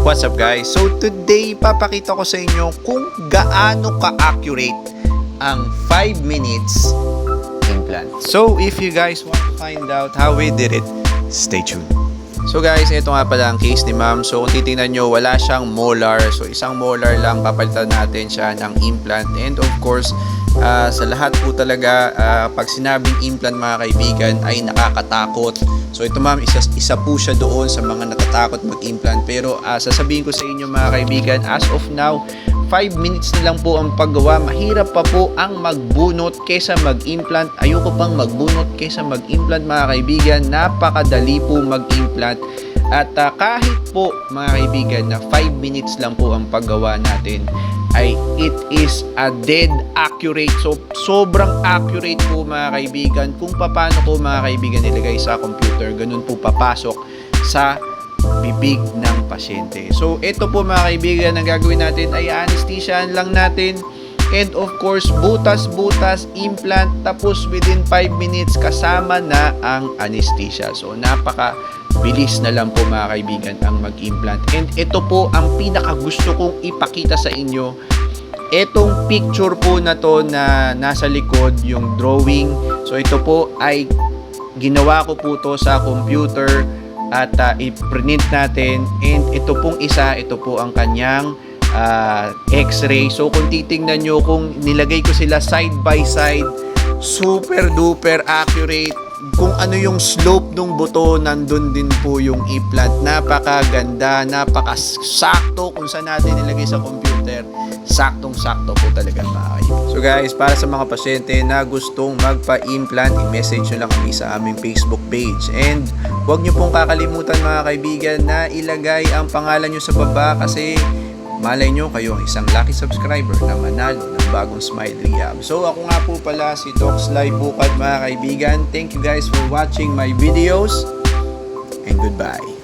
What's up guys? So today papakita ko sa inyo kung gaano ka-accurate ang 5 minutes implant. So if you guys want to find out how we did it, stay tuned. So guys, ito nga pala ang case ni ma'am. So kung titingnan nyo, wala siyang molar. So isang molar lang, papalitan natin siya ng implant. And of course, sa lahat po talaga, pag sinabing implant mga kaibigan ay nakakatakot. So ito ma'am, isa po siya doon sa mga natatakot mag-implant. Pero sasabihin ko sa inyo mga kaibigan, as of now, 5 minutes na lang po ang paggawa. Mahirap pa po ang magbunot kesa mag-implant. Ayoko pang magbunot kesa mag-implant mga kaibigan. Napakadali po mag-implant. At kahit po mga kaibigan na 5 minutes lang po ang paggawa natin, ay it is a dead accurate. So sobrang accurate po mga kaibigan. Kung paano po mga kaibigan nilagay sa computer, ganun po papasok sa bibig ng pasyente. So ito po mga kaibigan, ang gagawin natin ay anesthesiahan lang natin. And of course, butas-butas, implant, tapos within 5 minutes kasama na ang anesthesia. So napaka-bilis na lang po mga kaibigan ang mag-implant. And ito po ang pinaka-gusto kong ipakita sa inyo. Etong picture po na to na nasa likod, yung drawing. So ito po ay ginawa ko po to sa computer at i-print natin. And ito pong isa, ito po ang kanyang x-ray. So kung titingnan nyo, kung nilagay ko sila side by side, super duper accurate. Kung ano yung slope ng buto, nandun din po yung implant. Napakaganda, napakasakto kung saan natin nilagay sa computer. Saktong-sakto po talaga mga kaibigan. So guys, para sa mga pasyente na gustong magpa-implant, i-message nyo lang kami sa aming Facebook page. And huwag nyo pong kakalimutan mga kaibigan na ilagay ang pangalan nyo sa baba, kasi malay nyo kayo ang isang lucky subscriber na manalo ng bagong smile rehab. So ako nga po pala si DOC SLY Bukad mga kaibigan. Thank you guys for watching my videos and goodbye.